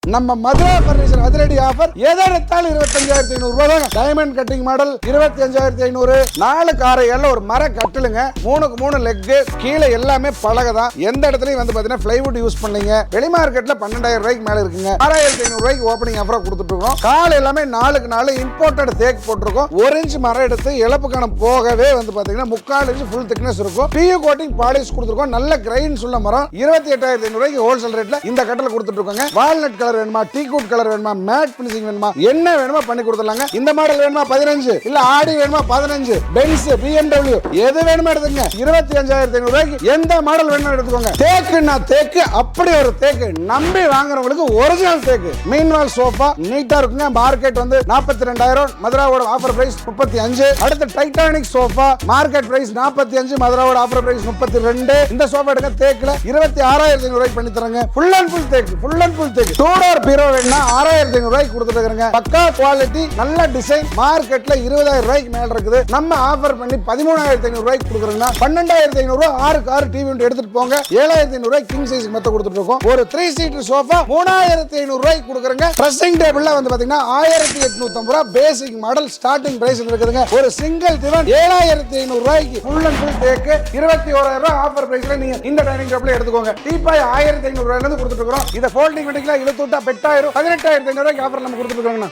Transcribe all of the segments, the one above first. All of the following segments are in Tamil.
நம்ம மதுரா பர்னிச்சர் அதிரடி ஆஃபர் எதை எடுத்தாலும் 25,500 ரூபாய் தாங்க. Diamond cutting model 25,500. 4 காரைகள் ஒரு மர கட்டிலுங்க, 3க்கு 3 லெக், கீழே எல்லாமே பலகை தான். எந்த இடத்துலயும் வந்து பாத்தீங்கன்னா பிளைவுட் யூஸ் பண்ணீங்க. வெளி மார்க்கெட்ல 12,000 ரூபாய்க்கு மேல இருக்குங்க. 6,500 ரூபாய்க்கு ஓப்பனிங் ஆஃபரா கொடுத்துட்டு இருக்கோம். கால் எல்லாமே 4க்கு 4 இம்போர்ட்டட் தேக்கு போட்டிருக்கோம். 1 இன்ச் மரம் எடுத்து இழப்பு கணம் போகவே வந்து பாத்தீங்கன்னா 3/4 இன்ச் ஃபுல் திக்னஸ் இருக்கும். பியூ கோட்டிங் பாலிஷ் கொடுத்துருக்கோம். நல்ல கிரைன்ஸ் உள்ள மரம் 28,500 ரூபாய்க்கு ஹோல்சேல் ரேட்ல இந்த கட்டில கொடுத்துட்டு இருக்கோங்க. வால்நட் கலர் வேணுமா, டீ-குட் கலர் வேணுமா, மேட் ஃபினிஷிங் வேணுமா, என்ன வேணுமா பண்ணி கொடுத்துடலாங்க. இந்த மாடல் வேணுமா 15, இல்ல ஆடி வேணுமா 15, பென்ஸ், BMW எது வேணுமா எடுத்துங்க. 25,500 ரூபாய்க்கு எந்த மாடல் வேணுமா எடுத்துக்கோங்க. தேக்குன்னா தேக்கு, அப்படி ஒரு தேக்கு. நம்பி வாங்குறவங்களுக்கு ஒரிஜினல் தேக்கு. மீன்வால் சோஃபா நீட்டா இருக்குங்க. மார்க்கெட் வந்து 42,000, மதுராவோட ஆஃபர் பிரைஸ் 35. அடுத்து டைட்டானிக் சோஃபா மார்க்கெட் பிரைஸ் 45, மதுராவோட ஆஃபர் பிரைஸ் 32. இந்த சோஃபா எடுங்க தேக்குல 26,500 ரூபாய்க்கு பண்ணி தரங்க. ஃபுல் அண்ட் ஃபுல் தேக்கு, ஃபுல் அண்ட் ஃபுல் தேக்கு. 2 டோர் பீரோ வேணும்னா 6,500 ரூபாய்க்கு கொடுத்துட்டு இருக்காங்க. பக்கா குவாலிட்டி, நல்ல டிசைன். மார்க்கெட்ல 20,000 ரூபாய்க்கு மேல இருக்குது. நம்ம ஆஃபர் பண்ணி 13,500 ரூபாய்க்கு கொடுக்குறோம்னா 12,500 ரூபாய் 6 கார் டிவி எடுத்துட்டு போங்க. 7,500 ரூபாய்க்கு கிங் சைஸ் மெத்த கொடுத்துட்டு இருக்கோம். ஒரு 3 சீட்டர் சோஃபா 3,500 ரூபாய்க்கு கொடுக்குறங்க. ட்ரெஸ்ஸிங் டேபிள்ல வந்து பாத்தீங்கன்னா 1,850 ரூபாய் பேசிக் மாடல் ஸ்டார்டிங் பிரைஸ்ல இருக்குதுங்க. ஒரு சிங்கிள் திவான் 7,500 ரூபாய்க்கு ஃபுல் அண்ட் ஃபுல் தேக்கு 21,000 ரூபாய் ஆஃபர் பிரைஸ்ல நீங்க இந்த டைனிங் டேபிள் எடுத்துக்கோங்க. டீபாய் 1,500 ரூபாயில இருந்து கொடுத்துட்டு இருக்கோம். இத ஃபோல்டிங் பண்ணிக்கலாம். இழுத்து விட்டா பெட்டாயிரும். 18,500 ரூபாய்க்கு ஆஃபர் நம்ம கொடுத்துட்டு இருக்கோங்க.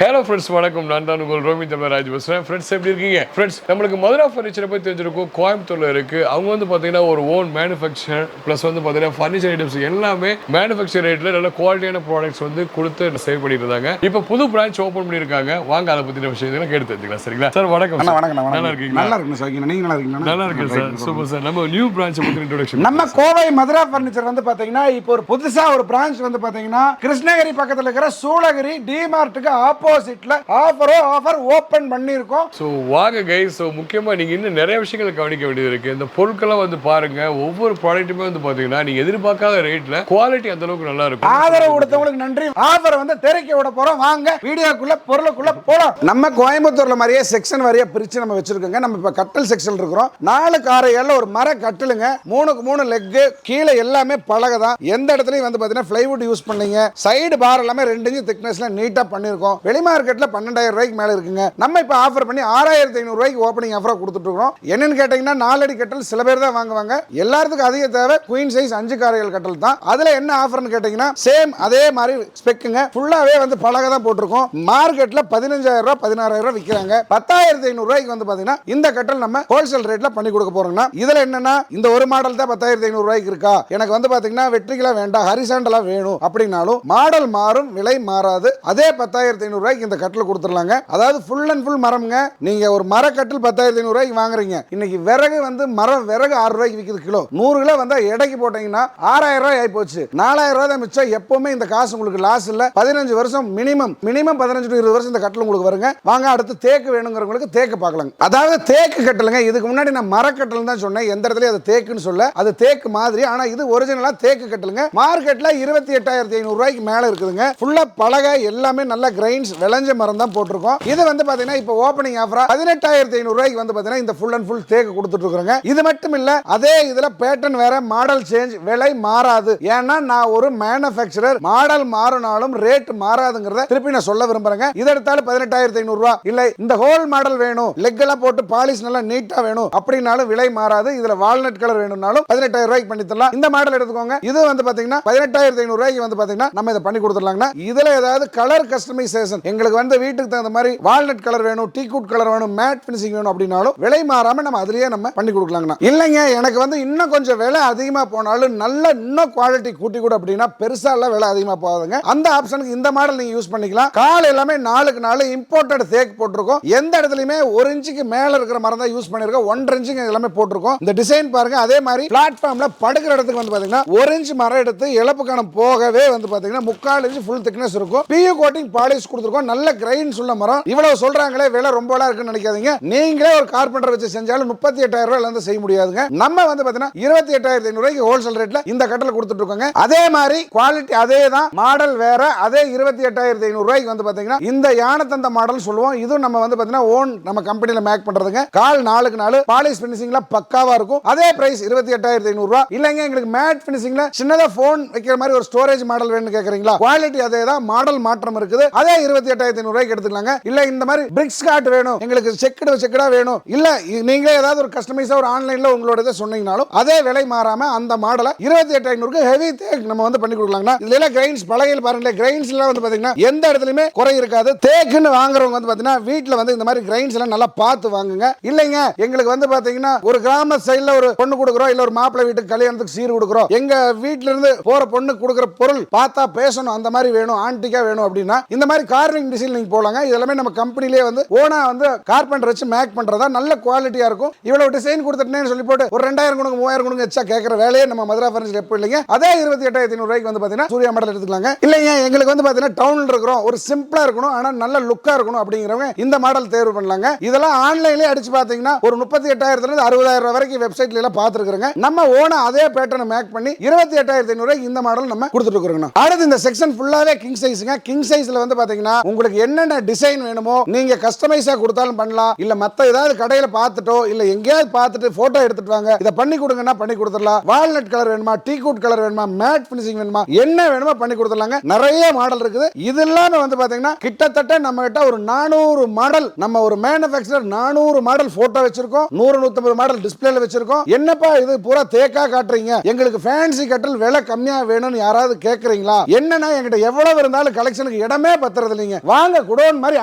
ஹலோ ஃப்ரெண்ட்ஸ், வணக்கம். நான் தான் உங்கள் ரோமி தமிழராஜ் பேசுகிறேன். ஃப்ரெண்ட்ஸ் எப்படி இருக்கீங்க? ஃப்ரெண்ட்ஸ், நம்மளுக்கு மதுரா ஃபர்னிச்சரை போய் தெரிஞ்சிருக்கும். கோயம்புத்தூரில் இருக்குது. அவங்க வந்து பார்த்தீங்கன்னா ஒரு ஓன் மேனுஃபேக்சர் ப்ளஸ் வந்து பார்த்தீங்கன்னா ஃபர்னிச்சர் ஐட்டம்ஸ் எல்லாமே மேனுஃபேக்சர் ரேட்டில் நல்ல குவாலிட்டியான ப்ராடக்ட்ஸ் வந்து கொடுத்து சேவ் பண்ணிட்டு இருந்தாங்க. இப்போ புது பிரான்ச் ஓப்பன் பண்ணியிருக்காங்க. வாங்க அதை பற்றின விஷயங்களை கேட்டு தெரிஞ்சுக்கலாம். சரிங்களா சார்? வணக்கம். நல்லா இருக்கீங்களா? நல்லா இருக்கு சார். நீங்க நல்லா இருக்கீங்களா? நல்லா இருக்கு சார். Super sir. நம்ம நியூ பிரான்ச் பற்றி இன்ட்ரோடக்ஷன். நம்ம கோவை மதுரா ஃபர்னிச்சர் வந்து பார்த்தீங்கன்னா இப்போ ஒரு புதுசா ஒரு பிரான்ச் வந்து பார்த்தீங்கன்னா கிருஷ்ணகிரி பக்கத்தில் இருக்கிற சூளகிரி டிமார்ட்டுக்கு ஆப்போசிட்ல ஆஃபர் ஓபன் பண்ணிருக்கோம். சோ வாங்க கைஸ். சோ முக்கியமா நீங்க இன்னும் நிறைய விஷயங்களை கவனிக்க வேண்டியது இருக்கு. இந்த பொருட்களை வந்து பாருங்க. ஒவ்வொரு ப்ராடக்ட்டுமே வந்து பாத்தீங்கன்னா நீங்க எதிர்பார்க்காத ரேட்ல குவாலிட்டி அந்த அளவுக்கு நல்லா இருக்கும். ஆதரவு கொடுத்தவங்களுக்கு நன்றி. ஆஃபர் வந்து தெரிவிக்க விட போறோம். வாங்க வீடியோக்குள்ள பொருளுக்குள்ள போலாம். நம்ம கோயம்புத்தூர்ல மாதிரியே செக்ஷன் வாரியா பிரிச்சு நம்ம வச்சிருக்கோங்க. நம்ம இப்ப கட்டல் செக்ஷன் இருக்கிறோம். 4 காரைகள் ஒரு மர கட்டிலுங்க, 3க்கு 3 லெக், கீழே எல்லாமே பலகை தான். எந்த இடத்துலயும் வந்து பாத்தீங்கன்னா பிளைவுட் யூஸ் பண்ணீங்க. சைடு பார் எல்லாமே 2 இன்ச் திக்னஸ்ல நீட்டா பண்ணிருக்கோம். வெளி மார்க்கெட்ல 12,000 ரூபாய்க்கு மேல இருக்குங்க. நம்ம இப்ப ஆஃபர் பண்ணி 6,500 ரூபாய்க்கு ஓப்பனிங் ஆஃபரா கொடுத்துட்டு இருக்கோம். என்னன்னு கேட்டீங்கன்னா 4 அடி கட்டல் சில பேர் தான் வாங்குவாங்க. எல்லாத்துக்கும் அதிக தேவை குயின் சைஸ் 5 காரைகள் கட்டல் தான். அதுல என்ன ஆஃபர்னு கேட்டீங்கன்னா சேம் அதே மாதிரி ஸ்பெக்குங்க. ஃபுல்லாவே வந்து பலகை தான் போட்டிருக்கோம். மார்க்கெட்ல 15,000 ரூபாய் 16,000 ரூபாய் விற்கிறாங்க. 10,500 ரூபாய்க்கு வந்து பாத்தீங்கன்னா இந்த கட்டல் நம்ம ஹோல்சேல் ரேட்ல பண்ணி கொடுக்க போறோம்னா இதுல என்னன்னா இந்த ஒரு மாடல் தான் 10,500 ரூபாய்க்கு இருக்கா, எனக்கு வந்து பாத்தீங்கன்னா வெற்றிகளா வேண்டாம் ஹரிசாண்டலா வேணும் அப்படின்னாலும் மாடல் மாறும், விலை மாறாது. அதே 10,500 ரூபாய்க்கு இந்த கட்டில் கொடுத்துடலாங்க. அதாவது ஃபுல் அண்ட் ஃபுல் மரம்ங்க. நீங்க ஒரு மர கட்டில் 10,500 ரூபாய்க்கு வாங்குறீங்க. இன்னைக்கு விறகு வந்து விறகு 6 ரூபாய்க்கு விற்கிது கிலோ. 100 கிலோ வந்தா எடைக்கு போட்டீங்கன்னா 6,000 ரூபாய் ஆகி போச்சு. 4,000 ரூபாய் தான் மிச்சம். எப்பவுமே இந்த காசு உங்களுக்கு லாஸ் இல்ல. 15 வருஷம் மினிமம் 15 to 20 வருஷம் இந்த கட்டில் உங்களுக்கு வருங்க. வாங்க அடுத்து தேக்கு வேணுங்கிறவங்களுக்கு தேக்கு பார்க்கலாம். அதாவது தேக்கு கட்டலுங்க. இதுக்கு முன்னாடி நான் மரக்கட்டல் தான் சொன்னேன். எந்த இடத்துல அது தேக்குன்னு சொல்ல, அது தேக்கு மாதிரி. ஆனா இது ஒரிஜினலா தேக்கு கட்டலுங்க. மார்க்கெட்ல 28,500 ரூபாய்க்கு மேல இருக்குதுங்க. ஃபுல்லா பலகை எல்லாமே நல்ல கிரைன்ஸ் விளைஞ்ச மரம் தான் போட்டிருக்கோம். இது வந்து பாத்தீங்கன்னா இப்போ ஓபனிங் ஆஃபரா 18,500 ரூபாய்க்கு வந்து பாத்தீங்கன்னா இந்த ஃபுல் அண்ட் ஃபுல் தேக்கு கொடுத்துட்டு இருக்காங்க. இது மட்டும் இல்ல, அதே இதுல பேட்டர்ன் வேற, மாடல் சேஞ்ச், விலை மாறாது. ஏன்னா நான் ஒரு மேனுஃபேக்சரர். மாடல் மாறினாலும் ரேட் மாறாதுங்கறத திருப்பி நான் சொல்ல விரும்புறேங்க. இத எடுத்தாலும் 18,500 ரூபாய். இல்ல இந்த ஹோல் மாடல் வேணும், லெக் எல்லாம் போட்டு பாலிஷ் நல்லா நீட்டா வேணும் அப்படினாலும் விலை மாறாது. இதுல வால்நட் கலர் வேணும்னாலும் 18,000 ரூபாய்க்கு பண்ணி தரலாம். இந்த மாடல் எடுத்துக்கோங்க. இது வந்து பாத்தீங்கன்னா 18,500 ரூபாய்க்கு வந்து பாத்தீங்கன்னா நம்ம இத பண்ணி கொடுத்துடலாம்னா இதுல ஏதாவது கலர் கஸ்டமைசேஷன் எங்களுக்கு வந்து வீட்டுக்கு தகுந்த மாதிரி வால்நட் கலர் வேணும், டீ-குட் கலர் வேணும், மேட் ஃபினிஷிங் வேணும் அப்படினாலும் விலை மாறாம நம்ம அதுலயே நம்ம பண்ணி கொடுக்கலாம்னா. இல்லங்க எனக்கு வந்து இன்னும் கொஞ்சம் விலை அதிகமா போனாலும் நல்ல இன்னும் குவாலிட்டி கூட்டி கூட அப்படினா பெருசா இல்ல விலை அதிகமா போகாதுங்க. அந்த ஆப்ஷனுக்கு இந்த மாடல் நீங்க யூஸ் பண்ணிக்கலாம். கால் எல்லாமே 4க்கு 4 இம்போர்ட்டட் தேக்கு போட்டுருக்கோம். எந்த இடத்துலயுமே 1 இன்ச்சுக்கு மேல இருக்கிற மரம் தான் யூஸ் பண்ணிருக்கோம். 1.5 இன்ச்சுக்கு எல்லாமே போட்டுருக்கோம். இந்த டிசைன் பாருங்க. அதே மாதிரி பிளாட்ஃபார்ம்ல படுக்கிற இடத்துக்கு வந்து பாத்தீங்கன்னா 1 இன்ச் மரம் எடுத்து இழப்பு கணம் போகவே வந்து பாத்தீங்கன்னா 3/4 இன்ச் ஃபுல் திக்னஸ் இருக்கும். பியூ கோட்டிங் பாலிஷ் கொடுத்துருக்கோம். கொடுத்துருக்கோம். நல்ல கிரைன்ஸ் உள்ள மரம். இவ்வளவு சொல்றாங்களே விலை ரொம்ப இருக்குன்னு நினைக்காதீங்க. நீங்களே ஒரு கார்பெண்டர் வச்சு செஞ்சாலும் 38,000 ரூபாயில இருந்து செய்ய முடியாதுங்க. நம்ம வந்து பாத்தீங்கன்னா 28,500 ரூபாய்க்கு ஹோல்சேல் ரேட்ல இந்த கட்டல கொடுத்துட்டு இருக்கோங்க. அதே மாதிரி குவாலிட்டி அதே தான், மாடல் வேற. அதே 28,500 ரூபாய்க்கு வந்து பாத்தீங்கன்னா இந்த யானத்தந்த மாடல் சொல்லுவோம். இது நம்ம வந்து பாத்தீங்கன்னா ஓன் நம்ம கம்பெனில மேக் பண்றதுங்க. கால் 4க்கு 4 பாலிஷ் ஃபினிஷிங்ல பக்காவா இருக்கும். அதே பிரைஸ் 28,500 ரூபாய். இல்லங்க எங்களுக்கு மேட் ஃபினிஷிங்ல சின்னதா போன் வைக்கிற மாதிரி ஒரு ஸ்டோரேஜ் மாடல் வேணும்னு கேக்குறீங்களா? குவாலிட்டி அதே தான், மாடல் மாற்றம் இருக்குது. அதே 28,500 ரூபாய்க்கு எடுத்துக்கலாங்க. இல்ல இந்த மாதிரி பிரிக்ஸ் காட் வேணும், எங்களுக்கு செக்கடா வேணும், இல்ல நீங்களே ஏதாவது ஒரு கஸ்டமைஸா ஒரு ஆன்லைன்ல உங்களோட சொன்னீங்கனாலும் அதே விலை மாறாம அந்த மாடலை 28,500க்கு ஹெவி தேக் நம்ம வந்து பண்ணி கொடுக்கலாம்னா. இதுல கிரைன்ஸ் பலகையில் பாருங்க, கிரைன்ஸ் எல்லாம் வந்து பாத்தீங்கன்னா எந்த இடத்துலயுமே குறை இருக்காது. தேக்குன்னு வாங்குறவங்க வந்து பாத்தீங்கன்னா வீட்ல வந்து இந்த மாதிரி கிரைன்ஸ் எல்லாம் நல்லா பார்த்து வாங்குங்க. இல்லைங்க எங்களுக்கு வந்து பாத்தீங்கன்னா ஒரு கிராம சைடுல ஒரு பொண்ணு கொடுக்குறோம், இல்ல ஒரு மாப்பிள்ளை வீட்டுக்கு கல்யாணத்துக்கு சீர் கொடுக்குறோம், எங்க வீட்ல இருந்து போற பொண்ணு கொடுக்குற பொருள் பார்த்தா பேசணும், அந்த மாதிரி வேணும், ஆன்டிக்கா வேணும் அப்படின்னா இந்த மாதிரி கார்னிங் டிசைன் நீங்க போலாங்க. இதெல்லாமே நம்ம கம்பெனிலே வந்து ஓனா வந்து கார்பெண்டர் வச்சு மேக் பண்றதா நல்ல குவாலிட்டியா இருக்கும். இவ்வளவு டிசைன் கொடுத்துட்டேன்னு சொல்லி போட்டு ஒரு 2,000 கொடுங்க 3,000 கொடுங்க எச்சா கேட்கற வேலையே நம்ம மதுரா ஃபர்னிச்சர் எப்போ இல்லைங்க. அதே 28,500 ரூபாய்க்கு வந்து பாத்தீங்கன்னா சூர்யா மாடல் எடுத்துக்கலாங்க. இல்லைங்க எங்களுக்கு வந்து பாத்தீங்கன்னா டவுன்ல இருக்கிறோம், ஒரு சிம்பிளா இருக்கணும் ஆனா நல்ல லுக்கா இருக்கணும் அப்படிங்கிறவங்க இந்த மாடல் தேர்வு பண்ணலாங்க. இதெல்லாம் ஆன்லைன்லயே அடிச்சு பாத்தீங்கன்னா ஒரு 38,000 இருந்து 60,000 வரைக்கும் வெப்சைட்ல எல்லாம் பாத்துருக்கோங்க. நம்ம ஓனா அதே பேட்டர்னை மேக் பண்ணி 28,500 ரூபாய்க்கு இந்த மாடல் நம்ம கொடுத்துட்டு இருக்கோம். அடுத்து இந்த செக்ஷன் ஃபுல்லாவே கிங் சைஸ்ங்க. கிங் சைஸ்ல வந்து பாத்தீங்கன்னா உங்களுக்கு என்னென்ன டிசைன் வேணுமோ நீங்க கஸ்டமைஸா கொடுத்தாலும் பண்ணலாம். இல்ல மத்த ஏதாவது கடையில பார்த்துட்டோ இல்ல எங்கேயாவது பார்த்துட்டு போட்டோ எடுத்துட்டு வாங்க இத பண்ணி கொடுங்கன்னா பண்ணி கொடுத்துடலாம். வால்நட் கலர் வேணுமா, டீ-குட் கலர் வேணுமா, மேட் ஃபினிஷிங் வேணுமா, என்ன வேணுமோ பண்ணி கொடுத்துடலாங்க. நிறைய மாடல் இருக்குது. இது எல்லாமே வந்து பாத்தீங்கன்னா கிட்டத்தட்ட நம்ம கிட்ட ஒரு 400 மாடல், நம்ம ஒரு மேனுஃபேக்சரர் 400 மாடல் போட்டோ வச்சிருக்கோம். 100-150 மாடல் டிஸ்பிளேல வச்சிருக்கோம். என்னப்பா இது பூரா தேக்கா காட்டுறீங்க, எங்களுக்கு ஃபேன்சி கட்டல் விலை கம்மியா வேணும்னு யாராவது கேக்குறீங்களா? என்னன்னா என்கிட்ட எவ்வளவு இருந்தாலும் கலெக்ஷனுக்கு இடமே பத்துறது இல்லைங்க. வாங்க குடோன் மாதிரி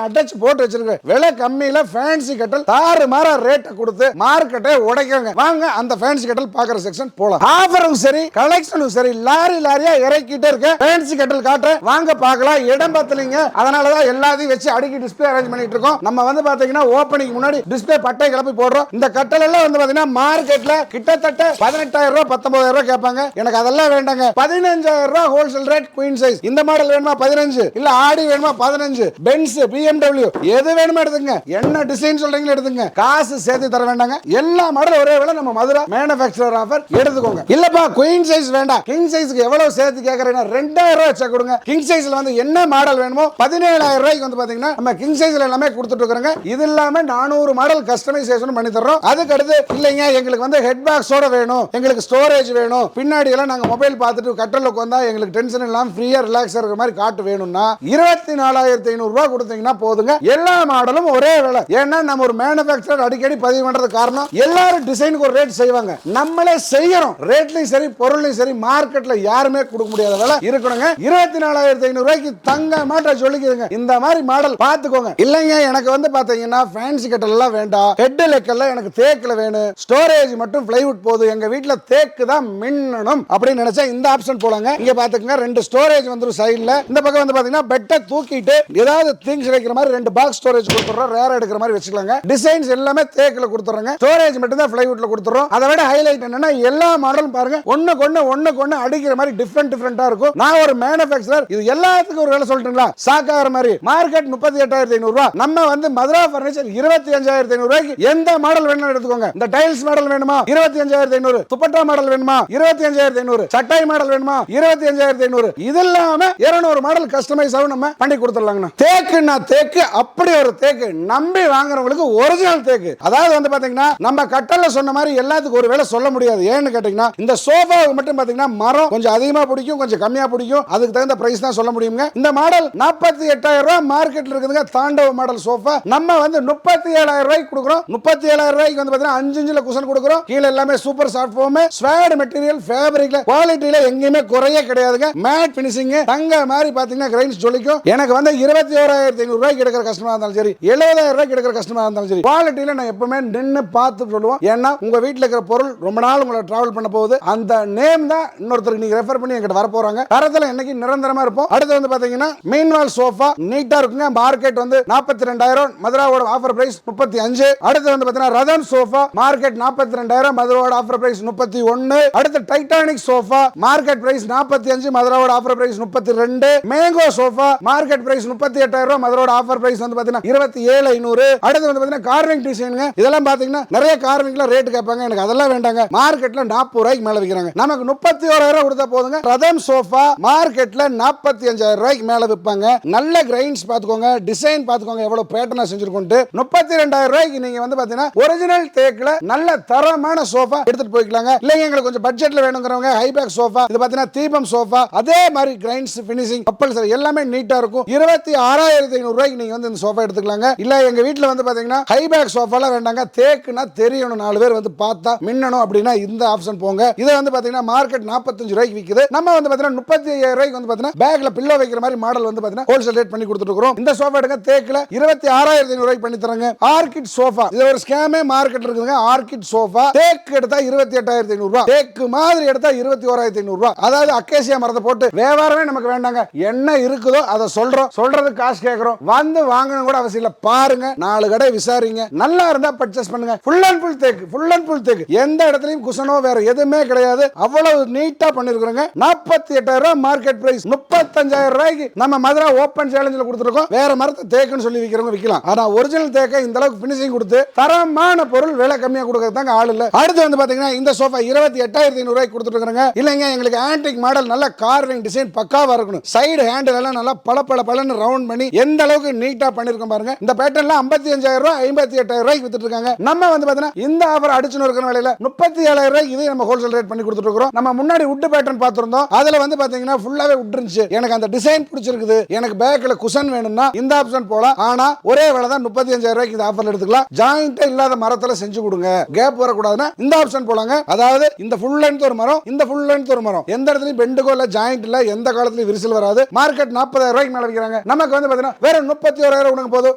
அடைச்சு போட்டு வச்சிருக்கேன். விலை கம்மியில ஃபேன்சி கட்டல் தாறு மாற ரேட்டை கொடுத்து மார்க்கெட்டை உடைக்கங்க. வாங்க அந்த ஃபேன்சி கட்டல் பாக்குற செக்ஷன் போலாம். ஆஃபரும் சரி கலெக்ஷனும் சரி லாரி லாரியா இறக்கிட்டே இருக்க. ஃபேன்சி கட்டல் காட்டுறேன் வாங்க பார்க்கலாம். இடம் பத்தலைங்க, அதனாலதான் எல்லாத்தையும் வச்சு அடுக்கி டிஸ்பிளே அரேஞ்ச் பண்ணிட்டு இருக்கோம். நம்ம வந்து பாத்தீங்கன்னா ஓபனிங் முன்னாடி டிஸ்பிளே பட்டை கிளப்பி போடுறோம். இந்த கட்டல் எல்லாம் வந்து பாத்தீங்கன்னா மார்க்கெட்ல கிட்டத்தட்ட 18,000 ரூபாய் 19,000 ரூபாய் கேட்பாங்க. எனக்கு அதெல்லாம் வேண்டாங்க. 15,000 ரூபாய் ஹோல்சேல் ரேட் குயின் சைஸ். இந்த மாடல் வேணுமா 15, இல்ல ஆடி வேணுமா 15, பென்ஸ் BMW எது வேணுமா எடுத்துங்க. என்ன டிசைன் சொல்றீங்களோ எடுத்துங்க. காசு சேர்த்து தர வேண்டாங்க. எல்லா மாடல் ஒரே விலை. நம்ம மதுரை மேனுஃபேக்சரர் ஆஃபர் எடுத்துக்கோங்க. இல்லப்பா குயின் சைஸ் வேண்டாம், கிங் சைஸ்க்கு எவ்வளவு சேர்த்து கேக்குறீங்க 2,000 ரூபாய் வச்சா கொடுங்க. கிங் சைஸ்ல வந்து என்ன மாடல் வேணுமோ 17,000 ரூபாய்க்கு வந்து பாத்தீங்கன்னா நம்ம கிங் சைஸ்ல எல்லாமே கொடுத்துட்டு இருக்கோங்க. இது இல்லாம 400 மாடல் கஸ்டமைசேஷன் பண்ணி தர்றோம். அதுக்கு அடுத்து இல்லைங்க எங்களுக்கு வந்து ஹெட் பாக்ஸோட வேணும், எங்களுக்கு ஸ்டோரேஜ் வேணும், பின்னாடி எல்லாம் நாங்க மொபைல் பார்த்துட்டு கட்டலுக்கு வந்தா எங்களுக்கு டென்ஷன் இல்லாம ஃப்ரீயா ரிலாக்ஸ் இருக்கிற மாதிரி காட்டு வேணும்னா 24,500 ரூபாய் கொடுத்தீங்கன்னா போதுங்க. எல்லா மாடலும் ஒரே விலை. ஏன்னா நம்ம ஒரு மேனுஃபேக்சரர் அடிக்கடி பதிவு பண்றது காரணம் எல்லாரும் டிசைனுக்கு ஒரு ரேட் செய்வாங்க. நம்மளே செய்யறோம். ரேட்லயும் சரி பொருளையும் சரி மார்க்கெட்ல யாருமே கொடுக்க முடியாத விலை இருக்கணுங்க. 24,500 ரூபாய்க்கு தங்க மாட்ட சொல்லிக்கிறேங்க. இந்த மாதிரி மாடல் பாத்துக்கோங்க. இல்லைங்க எனக்கு வந்து பாத்தீங்கன்னா ஃபேன்சி கட்டல் எல்லாம் வேண்டாம், ஹெட் லெக்கெல்லாம் எனக்கு தேக்குல வேணும், ஸ்டோரேஜ் மட்டும் பிளைவுட் போதும், எங்க வீட்ல தேக்கு தான் மின்னணும் அப்படின்னு நினைச்சா இந்த ஆப்ஷன் போலாங்க. இங்க பாத்துக்கங்க 2 ஸ்டோரேஜ் வந்துரும் சைடுல. இந்த பக்கம் வந்து பாத்தீங்கன்னா பெட்டை தூக்கிட்டு ஏதாவது திங்ஸ் வைக்கிற மாதிரி 2 பாக்ஸ் ஸ்டோரேஜ் கொடுத்துறோம். ரேர் எடுக்கிற மாதிரி வச்சுக்கலாங்க. டிசைன்ஸ் எல்லாமே தேக்குல கொடுத்துறோங்க. ஸ்டோரேஜ் மட்டும் தான் பிளைவுட்ல கொடுத்துறோம். அதை விட ஹைலைட் என்னன்னா எல்லா மாடலும் பாருங்க ஒண்ணுக்கு அடிக்கிற மாதிரி டிஃபரெண்டா இருக்கும். நான் ஒரு மேனுஃபேக்சரர் இது எல்லாத்துக்கும் ஒரு வேலை சொல்லிட்டுங்களா சாக்கார மாதிரி. மார்க்கெட் 38,500 ரூபாய். நம்ம வந்து மதுரா பர்னிச்சர் 25,500 ரூபாய்க்கு எந்த மாடல் வேணும் எடுத்துக்கோங்க. இந்த டைல்ஸ் மாடல் வேணுமா 25,500, துப்பட்டா மாடல் வேணுமா 25,500, சட்டை மாடல் வேணுமா 25,500. இது இல்லாம 200 மாடல் கஸ்டமைஸ் ஆகும் நம்ம பண்ணி கொடுத்துடலாங்க. தேக்குன்னா தேக்கு அப்படி ஒரு தேக்கு நம்பி வாங்குறவங்களுக்கு ஒரிஜினல் தேக்கு. அதாவது வந்து பாத்தீங்கன்னா நம்ம கட்டல்ல சொன்ன மாதிரி எல்லாத்துக்கும் ஒரு வேலை சொல்ல முடியாது. ஏன்னு கேட்டீங்கன்னா இந்த சோஃபாவுக்கு மட்டும் பாத்தீங்கன்னா மரம் கொஞ்சம் அதிகமா பிடிக்கும், கொஞ்சம் கம்மியா பிடிக்கும். அதுக்கு தகுந்த பிரைஸ் தான் சொல்ல முடியுங்க. இந்த மாடல் 48,000 ரூபாய் மார்க்கெட்ல இருக்குதுங்க. தாண்டவ மாடல் சோஃபா நம்ம வந்து 37,000 ரூபாய்க்கு கொடுக்குறோம். 37,000 ரூபாய்க்கு வந்து பாத்தீங்கன்னா 5 இன்ச்ல குஷன் கொடுக்குறோம். கீழ எல்லாமே சூப்பர் சாஃப்ட் ஃபோம், ஸ்வாட் மெட்டீரியல், ஃபேப்ரிக்ல குவாலிட்டில எங்கேயுமே குறையே கிடையாதுங்க. மேட் ஃபினிஷிங் தங்க மாதிரி பாத்தீங்கன்னா கிரைன்ஸ் ஜொலிக்கும். எனக்கு வந்து 21,500 ரூபாய்க்கு எடுக்கிற கஸ்டமரா இருந்தாலும் சரி, 70,000 ரூபாய்க்கு எடுக்கிற கஸ்டமரா இருந்தாலும் சரி, குவாலிட்டில நான் எப்பவுமே நின்னு பார்த்து சொல்லுவோம். ஏன்னா உங்க வீட்ல இருக்கிற பொருள் ரொம்ப நாள் உங்களை டிராவல் பண்ண போகுது. அந்த நேம் தான் இன்னொருத்தருக்கு நீங்க ரெஃபர் பண்ணி என்கிட்ட வர போறாங்க. தரத்துல இன்னைக்கு நிரந்தரமா இருப்போம். அடுத்து வந்து பாத்தீங்கன்னா மீன்வால் சோஃபா நீட்டா இருக்குங்க. மார்க்கெட் வந்து 42,000, மதுராவோட ஆஃபர் பிரைஸ் 35. அடுத்து வந்து பாத்தீங்கன்னா ரதன் சோஃபா மார்க்கெட் 42,000, மதுராவோட ஆஃபர் பிரைஸ் 31. அடுத்து டைட்டானிக் சோஃபா மார்க்கெட் பிரைஸ் 45, மதுராவோட offer price 32. Mango sofa market price price 38,000 ரூபாய். மதரோட ஆஃபர் பிரைஸ் வந்து பாத்தீங்கன்னா 27,500. அடுத்து வந்து பாத்தீங்கன்னா கார்விங் டிசைனுங்க. இதெல்லாம் பாத்தீங்கன்னா நிறைய கார்விங்ல ரேட் கேட்பாங்க. எனக்கு அதெல்லாம் வேண்டாங்க. மார்க்கெட்ல 40 ரூபாய்க்கு மேல விக்கிறாங்க. நமக்கு 31,000 கொடுத்தா போதுங்க. ரதம் சோஃபா மார்க்கெட்ல 45,000 ரூபாய்க்கு மேல விற்பாங்க. நல்ல கிரைன்ஸ் பாத்துக்கோங்க, டிசைன் பாத்துக்கோங்க, எவ்வளவு பேட்டர்னா செஞ்சிருக்கோம். 32,000 ரூபாய்க்கு நீங்க வந்து பாத்தீங்கன்னா ஒரிஜினல் தேக்ல நல்ல தரமான சோஃபா எடுத்துட்டு போய்க்கலாங்க. இல்லைங்க எங்களுக்கு கொஞ்சம் பட்ஜெட்ல வேணுங்கிறவங்க ஹைபேக் சோஃபா, இது பாத்தீங்கன்னா தீபம் சோஃபா, அதே மாதிரி கிரைன்ஸ் ஃபினிஷிங் கப்பல்ஸ் எல்லாமே நீட்டா இருக்கும். 26,500 ரூபாய்க்கு நீங்க வந்து இந்த சோஃபா எடுத்துக்கலாங்க. இல்ல எங்க வீட்ல வந்து பாத்தீங்கன்னா ஹைபேக் சோஃபாலாம் வேண்டாங்க, தேக்குனா தெரியணும், 4 பேர் வந்து பார்த்தா மின்னணும் அப்படின்னா இந்த ஆப்ஷன் போங்க. இதை வந்து பாத்தீங்கன்னா மார்க்கெட் 45 ரூபாய்க்கு விக்குது. நம்ம வந்து பாத்தீங்கன்னா 35,000 ரூபாய்க்கு வந்து பாத்தீங்கன்னா பேக்ல பில்லோ வைக்கிற மாதிரி மாடல் வந்து பாத்தீங்கன்னா ஹோல்சேல் ரேட் பண்ணி கொடுத்துட்டு இருக்கோம். இந்த சோஃபா எடுங்க, தேக்குல 26,500 ரூபாய்க்கு பண்ணி தராங்க. ஆர்கிட் சோஃபா, இது ஒரு ஸ்கேமே மார்க்கெட் இருக்குதுங்க. ஆர்கிட் சோஃபா தேக்கு எடுத்தா 28,500 ரூபாய், தேக்கு மாதிரி எடுத்தா 21,500 ரூபாய். அதாவது அக்கேசியா மரத்தை போட்டு வியாபாரமே நமக்கு வேண்டாங்க. என்ன இருக்குதோ அதை சொல்றோம், சொல்றதுக்கு காசு கேட்கிறோம். வந்து வாங்கணும் கூட அவசியம் இல்ல. பாருங்க, 4 கடை விசாரிங்க, நல்லா இருந்தா பர்ச்சேஸ் பண்ணுங்க. ஃபுல் அண்ட் ஃபுல் தேக்கு, ஃபுல் அண்ட் ஃபுல் தேக்கு, எந்த இடத்துலயும் குஷனோ வேற எதுவுமே கிடையாது. அவ்வளவு நீட்டா பண்ணிருக்காங்க. 48,000 ரூபாய் மார்க்கெட் பிரைஸ். 35,000 ரூபாய்க்கு நம்ம மதுரை ஓபன் சேலஞ்சில் கொடுத்துருக்கோம். வேற மரத்தை தேக்குன்னு சொல்லி விற்கிறவங்க விற்கலாம். ஆனா ஒரிஜினல் தேக்கை இந்த அளவுக்கு பினிஷிங் கொடுத்து தரமான பொருள் விலை கம்மியா கொடுக்கறது தாங்க ஆள் இல்ல. அடுத்து வந்து பாத்தீங்கன்னா இந்த சோஃபா 28,500 ரூபாய்க்கு கொடுத்துட்டு இருக்காங்க. இல்லங்க எங்களுக்கு ஆன்டிக் மாடல், நல்ல கார்விங் டிசைன் பக்காவா இருக்கணும். சைடு ஹேண்டில் எல்லாம் நல்லா பளபளன்னு ரவுண்ட் பண்ணி எந்த அளவுக்கு நீட்டா பண்ணிருக்கோம் பாருங்க. இந்த பேட்டர்ன்ல 55,000 ரூபாய் 58,000 ரூபாய்க்கு வித்துட்டு இருக்காங்க. நம்ம வந்து பாத்தீங்கன்னா இந்த ஆஃபர் அடிச்சுன்னு இருக்கிற வேலையில 37,000 ரூபாய்க்கு இது நம்ம ஹோல்சேல் ரேட் பண்ணி கொடுத்துட்டு இருக்கோம். நம்ம முன்னாடி வுட் பேட்டர்ன் பார்த்திருந்தோம். அதுல வந்து பாத்தீங்கன்னா ஃபுல்லாவே வுட் இருந்துச்சு. எனக்கு அந்த டிசைன் பிடிச்சிருக்குது, எனக்கு பேக்ல குஷன் வேணும்னா இந்த ஆப்ஷன் போலாம். ஆனா ஒரே வேலை தான் 35,000 ரூபாய்க்கு இந்த ஆஃபர்ல எடுத்துக்கலாம். ஜாயிண்ட் இல்லாத மரத்துல செஞ்சு கொடுங்க, கேப் வரக்கூடாதுன்னா இந்த ஆப்ஷன் போலாங்க. அதாவது இந்த ஃபுல் லென்த் ஒரு மரம், இந்த ஃபுல் லென்த் ஒரு மரம், எந்த இடத்துலயும் பெண்டுகோ இல்ல ஜாயிண்ட் இல்ல, எந்த காலத்துலயும் விரிசல் வராது. மார்க்கெட் 40,000 ரூபாய்க்கு மேல விற்கிறாங்க. நமக்கு வந்து பாத்தீங்கன்னா வேற 31,000 உனக்கு போதும்.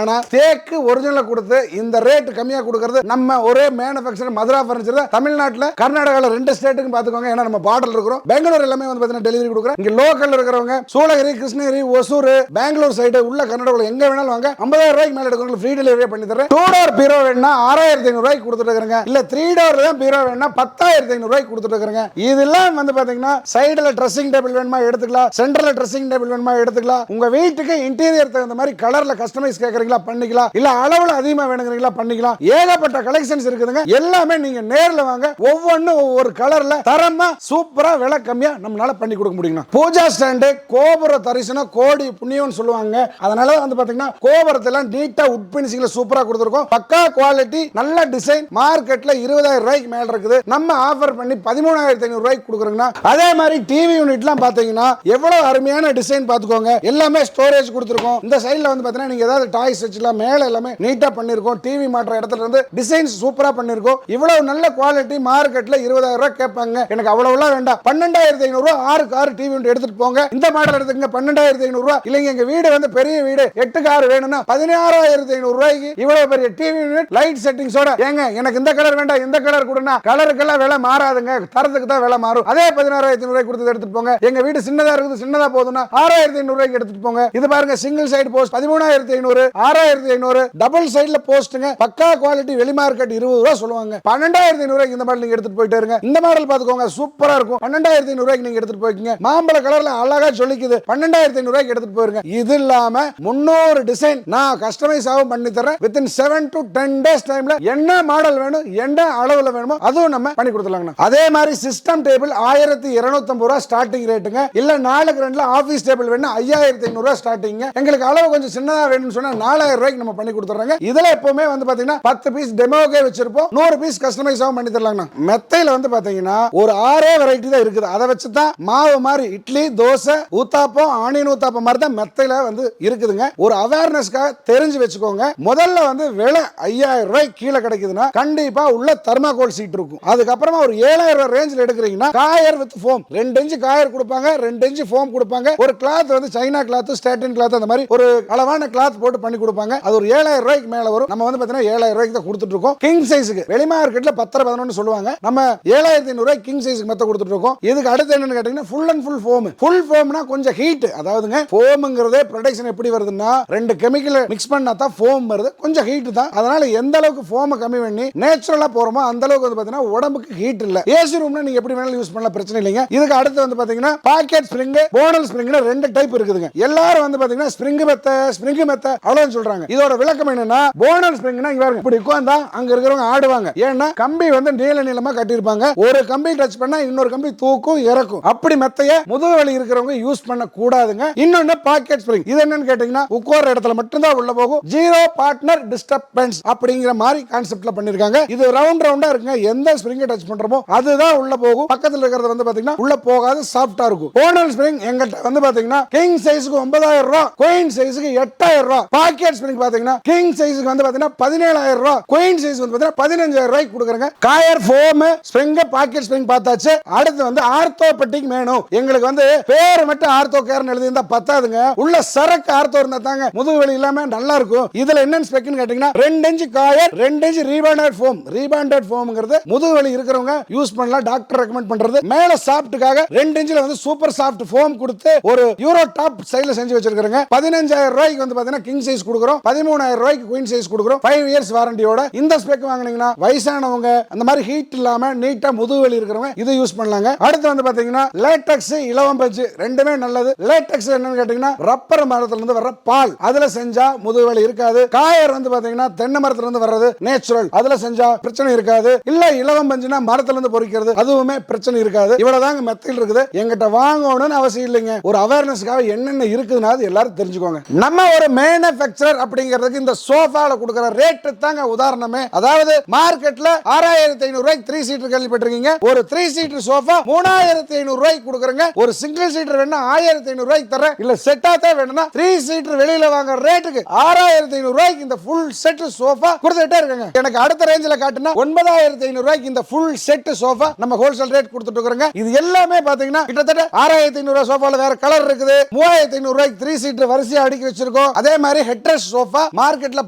ஆனா தேக்கு ஒரிஜினல் கொடுத்து இந்த ரேட் கம்மியா கொடுக்கிறது நம்ம ஒரே மேனுஃபேக்சர் மதுரா பர்னிச்சர் தான். தமிழ்நாட்டுல கர்நாடகால 2 ஸ்டேட்டுக்கு பாத்துக்கோங்க. ஏன்னா நம்ம பார்டர் இருக்கிறோம். பெங்களூர் எல்லாமே வந்து பாத்தீங்கன்னா டெலிவரி கொடுக்குறோம். இங்க லோக்கல்ல இருக்கிறவங்க சூளகிரி, கிருஷ்ணகிரி, ஒசூர், பெங்களூர் சைடு உள்ள கர்நாடகால எங்க வேணாலும் வாங்க. 50,000 ரூபாய்க்கு மேல எடுக்கிறவங்க ஃப்ரீ டெலிவரி பண்ணி தரேன். 2 டோர் பீரோ வேணும்னா 6,500 ரூபாய்க்கு கொடுத்துட்டு இருக்காங்க. இல்ல 3 டோர்ல தான் பீரோ வேணும்னா 10,500 ரூபாய்க்கு கொடுத்துட்டு இருக்காங்க. இதெல்லாம் வந்து பாத்தீங்கன்னா சைடுல ட்ரெஸ்ஸிங் டேபிள் வேணுமா எடுத்துக்கலாம், சென்டர்ல ட்ரெஸ்ஸிங் டேபிள் வேணுமா எடுத்துக்கலாம். உங்க வீட்டுக்கு இன்டீரியர் தகுந்த மாதிரி கலர்ல கஸ்டமைஸ் கேக்குறீங்களா பண்ணிக்கலாம். இல்ல அளவுல அதிகமா வேணுங்கிறீங்களா பண்ணிக்கலாம். ஏகப்பட்ட கலெக்ஷன்ஸ் இருக்குதுங்க. எல்லாமே நீங்க நேர்ல வாங்க. ஒவ்வொன்றும் ஒவ்வொரு கலர்ல தரமா சூப்பரா விலை கம்மியா நம்மளால பண்ணி கொடுக்க முடியும். பூஜா ஸ்டாண்டு, கோபுர தரிசனம், கோடி புண்ணியம்னு சொல்லுவாங்க. அதனால வந்து பாத்தீங்கன்னா கோபுரத்தெல்லாம் நீட்டா உட் பினிஷிங்ல சூப்பரா கொடுத்துருக்கோம். பக்கா குவாலிட்டி, நல்ல டிசைன். மார்க்கெட்ல 20,000 ரூபாய்க்கு மேல இருக்குது. நம்ம ஆஃபர் பண்ணி 13,500 ரூபாய்க்கு கொடுக்குறோங்க. அதே மாதிரி டிவி யூனிட்லாம் பாத்தீங்கன்னா எவ்வளவு அருமையான டிசைன் பாத்துக்கோங்க. எல்லாமே ஸ்டோரேஜ் கொடுத்துருக்கோம். இந்த சைடுல வந்து பாத்தீங்கன்னா நீங்க ஏதாவது டாய்ஸ் வச்சுக்கலாம். மேல எல்லாமே நீட்டா பண்ணிருக்கோம். டிவி மாற்ற இடத்துல இருந்து டிசைன்ஸ் சூப்பரா பண்ணிருக்கோம். இவ்வளவு நல்ல குவாலிட்டி. மார்க்கெட்ல 20,000 ரூபாய் கேட்பாங்க. எனக்கு அவ்வளவுலாம் வேண்டாம். 12,500 ரூபாய் 6 கார் டிவி யூனிட் எடுத்துட்டு போங்க. இந்த மாடல் எடுத்துங்க 12,500 ரூபாய். இல்லைங்க எங்க வீடு வந்து பெரிய வீடு 8 கார் வேணும்னா 16,500 ரூபாய்க்கு இவ்வளவு பெரிய டிவி யூனிட் லைட் செட்டிங்ஸோட. ஏங்க எனக்கு இந்த கலர் வேண்டாம், இந்த கலர் கொடுனா கலருக்கெல்லாம் விலை மாறாதுங்க, தரத்துக்கு தான் விலை மாறும். அதே 16,500 ரூபாய் கொடுத்து எடுத்துட்டு போங்க. எங்க வீடு சின்னதா இருக்குது, சின்னதா போதும்னா 6,500 ரூபாய்க்கு எடுத்துட்டு போங்க. இது பாருங்க சிங்கிள் சைடு போஸ்ட் 13,500, 6,500. டபுள் சைடுல போஸ்ட்ங்க. பக்கா குவாலிட்டி. வெளி மார்க்கெட் 20 ரூபாய் சொல்லுவாங்க. 12,500 ரூபாய்க்கு இந்த மாடல் நீங்க எடுத்துட்டு போயிட்டே இருங்க. இந்த மாடல் பாத்துக்கோங்க சூப்பரா இருக்கும். 12,500 ரூபாய்க்கு நீங்க எடுத்துட்டு போய்க்கீங்க. மாம்பழ கலர்ல அழகா சொல்லிக்குது. 12,500 ரூபாய்க்கு எடுத்துட்டு போயிருங்க. இது இல்லாம 300 டிசைன் நான் கஸ்டமைஸ் ஆகும் பண்ணி தரேன். வித்தின் 7 to 10 டேஸ் டைம்ல என்ன மாடல் வேணும், என்ன அளவுல வேணுமோ அதுவும் நம்ம பண்ணி கொடுத்துடலாம். அதே மாதிரி சிஸ்டம் டேபிள் 1,250 ரூபாய் ஸ்டார்டிங் ரேட்டுங்க. இல்ல 4க்கு 2ல ஆபீஸ் டேபிள் வேணும் 5,500 ரூபாய் ஸ்டார்டிங். எங்களுக்கு அளவு கொஞ்சம் சின்னதா வேணும்னு சொன்னா 4,000 ரூபாய்க்கு நம்ம பண்ணி கொடுத்துறாங்க. இதுல எப்பவுமே வந்து பாத்தீங்கன்னா 10 பீஸ் டெமோக்கே வச்சிருப்போம். 100 பீஸ் கஸ்டமைஸ் ஆகும் பண்ணி தரலாம். மெத்தையில வந்து பாத்தீங்கன்னா ஒரு 6 வெரைட்டி தான் இருக்குது. அதை வச்சு தான் மாவு மாதிரி இட்லி, தோசை, ஊத்தாப்பம், ஆனியன் ஊத்தாப்பம் மாதிரி தான் மெத்தையில வந்து இருக்குதுங்க. ஒரு அவேர்னஸ்க்காக தெரிஞ்சு வச்சுக்கோங்க. முதல்ல வந்து விலை 5,000 ரூபாய்க்கு கீழே கிடைக்குதுன்னா கண்டிப்பா உள்ள தர்மாகோல் சீட் இருக்கும். அதுக்கப்புறமா ஒரு 7,000 ரூபாய் ரேஞ்சில் எடுக்கிறீங்கன்னா coir with foam 2 inch coir கொடுப்பாங்க, 2 இன்ச் ஃபோம் கொடுப்பாங்க. ஒரு கிளாத் வந்து சைனா கிளாத், ஸ்டாட்டின் கிளாத் அந்த மாதிரி ஒரு அளவான கிளாத் போட்டு பண்ணி கொடுப்பாங்க. அது ஒரு 7,000 ரூபாய்க்கு மேல வரும். நம்ம வந்து பாத்தீங்கன்னா 7,000 ரூபாய்க்கு தான் கொடுத்துட்டு இருக்கோம். கிங் சைஸ்க்கு வெளி மார்க்கெட்ல 10-11 சொல்லுவாங்க. நம்ம 7,500 ரூபாய்க்கு கிங் சைஸ்க்கு மெத்த கொடுத்துட்டு இருக்கோம். இதுக்கு அடுத்து என்னன்னு கேட்டீங்கன்னா full and full foam. Full ஃபோம்னா கொஞ்சம் ஹீட். அதாவதுங்க ஃபோம்ங்கிறதே ப்ரொடக்ஷன் எப்படி வருதுன்னா 2 கெமிக்கல் மிக்ஸ் பண்ணா தான் ஃபோம் வருது. கொஞ்சம் ஹீட் தான். அதனால எந்த அளவுக்கு ஃபோமை கம்மி பண்ணி நேச்சுரலா போறோமோ அந்த அளவுக்கு வந்து பாத்தீங்கன்னா உடம்புக்கு ஹீட் இல்ல. ஏசி ரூம்ல நீங்க எப்படி வேணாலும் யூஸ் பண்ணலாம், பிரச்சனை இல்லைங்க. இதுக்கு அடுத்து வந்து பாத்தீங்கன்னா பாக்கெட் ஸ்ப்ரிங், போனல் ஸ்ப்ரிங்னு 2 டைப் இருக்குதுங்க. எல்லா எல்லாரும் வந்து பாத்தீங்கன்னா ஸ்ப்ரிங் மெத்த அவ்வளவுன்னு சொல்றாங்க. இதோட விளக்கம் என்னன்னா போனல் ஸ்ப்ரிங்னா இங்க பாருங்க இப்படி உட்கார்ந்தா அங்க இருக்கிறவங்க ஆடுவாங்க. ஏன்னா கம்பி வந்து நீளமா கட்டியிருப்பாங்க. ஒரு கம்பி டச் பண்ணா இன்னொரு கம்பி தூக்கும் இறக்கும். அப்படி மெத்தைய முதுகு வலி இருக்கிறவங்க யூஸ் பண்ண கூடாதுங்க. இன்னொன்னு பாக்கெட் ஸ்ப்ரிங். இது என்னன்னு கேட்டீங்கன்னா உட்கார்ற இடத்துல மட்டும் தான் உள்ள போகும். ஜீரோ பார்ட்னர் டிஸ்டர்பன்ஸ் அப்படிங்கிற மாதிரி கான்செப்ட்ல பண்ணிருக்காங்க. இது ரவுண்டா இருக்குங்க. எந்த ஸ்ப்ரிங் டச் பண்றோமோ அதுதான் உள்ள போகும். பக்கத்துல இருக்கிறது வந்து பாத்தீங்கன்னா உள்ள போகாது, சாஃப்ட்டா இருக்கும். போனல் ஸ்ப்ரிங் எங்கிட்ட வந்து பாத்தீங்கன்னா கிங் சைஸ்க்கு 9000 ரூபாய், குயின் சைஸ்க்கு 8000 ரூபாய். பாக்கெட் ஸ்ப்ரிங் பாத்தீங்கன்னா கிங் சைஸ்க்கு வந்து பாத்தீங்கன்னா 17000 ரூபாய், குயின் சைஸ் வந்து பாத்தீங்கன்னா 15000 ரூபாய்க்கு கொடுக்குறாங்க. Coir foam spring pocket spring பார்த்தாச்சு. அடுத்து வந்து ஆர்த்தோபெடிக் வேணும். எங்களுக்கு வந்து பேர் மட்டும் ஆர்த்தோ கேர்னு எழுதி இருந்தா பத்தாதுங்க. உள்ள சரக்கு ஆர்த்தோ இருந்தா தாங்க முதுகு வலி இல்லாம நல்லா இருக்கும். இதுல என்ன ஸ்பெக்னு கேட்டீங்கன்னா 2 inch coir, 2 inch rebonded foam. Rebonded ஃபோம்ங்கிறது முதுகு வலி இருக்கிறவங்க யூஸ் பண்ணலாம். டாக்டர் ரெக்கமெண்ட் பண்றது. மேல சாஃப்ட்டுக்காக 2 இன்ச்ல வந்து சூப்பர் சாஃப்ட் ஃபோம் கொடுத்து ஒரு யூரோ டாப் ஸ்டைல்ல செஞ்சு வச்சிருக்காங்க. 15000 ரூபாய்க்கு வந்து பாத்தீங்கன்னா கிங் சைஸ் கொடுக்குறோம். 13000 ரூபாய்க்கு குயின் சைஸ் கொடுக்குறோம். 5 இயர்ஸ் வாரண்டியோட. இந்த ஸ்பெக் வாங்குனீங்கன்னா வயசானவங்க அந்த மாதிரி ஹீட் இல்லாம நீட்டா முதுகு வலி இருக்கிறவங்க இதை யூஸ் பண்ணலாங்க. அடுத்து வந்து பாத்தீங்கன்னா லேட்டக்ஸ், இலவம் பஞ்சு ரெண்டுமே நல்லது. லேட்டக்ஸ் என்னன்னு கேட்டீங்கன்னா ரப்பர் மரத்துல இருந்து வர்ற பால், அதுல செஞ்சா முதுகு வலி இருக்காது. காயர் வந்து பாத்தீங்கன்னா தென்னை மரத்துல இருந்து வர்றது நேச்சுரல், அதுல செஞ்சா பிரச்சனை இருக்காது. இல்ல இலவம் பஞ்சுனா மரத்துல இருந்து பொறிக்கிறது, அதுவுமே பிரச்சனை இருக்காது. இவ்வளவுதாங்க மெத்தையில் இருக்குது. எங்கிட்ட வாங்கணும்னு அவசியம் இல்லைங்க. ஒரு அவேர்னஸ்க்காக என்னென்ன இருக்குதுன்னா எல்லாரும் தெரிஞ்சுக்கோங்க. நம்ம ஒரு மேனுஃபேக்சரர் அப்படிங்கிறதுக்கு இந்த சோஃபால கொடுக்கிற ரேட் தாங்க உதாரணமே. அதாவது மார்க்கெட்ல 6500 ரூபாய்க்கு 3 சீட்டர் கேள்விப்பட்டிருக்கீங்க. ஒரு 3 சீட்டர் சோஃபா 3500 ரூபாய்க்கு கொடுக்குறேங்க. ஒரு சிங்கிள் சீட்டர் வேணா 1500 ரூபாய்க்கு தரேன். இல்ல செட்டா தான் வேணும்னா 3 சீட்டர் வெளியில வாங்குற ரேட்டுக்கு 6500 ரூபாய்க்கு இந்த ஃபுல் செட் சோஃபா கொடுத்துட்டே இருக்காங்க. எனக்கு அடுத்த ரேஞ்சில காட்டுனா 9500 ரூபாய்க்கு இந்த ஃபுல் செட் சோஃபா நம்ம ஹோல்சேல் ரேட் கொடுத்துட்டு இருக்கோங்க. இது எல்லாமே பாத்தீங்கன்னா கிட்டத்தட்ட 6500 ரூபாய் சோஃபால வேற கலர் இருக்குது. 3500 ரூபாய்க்கு 3 சீட்டர் வரிசையா அடுக்கி வச்சிருக்கோம். அதே மாதிரி ஹெட்ரஸ் சோஃபா மார்க்கெட்ல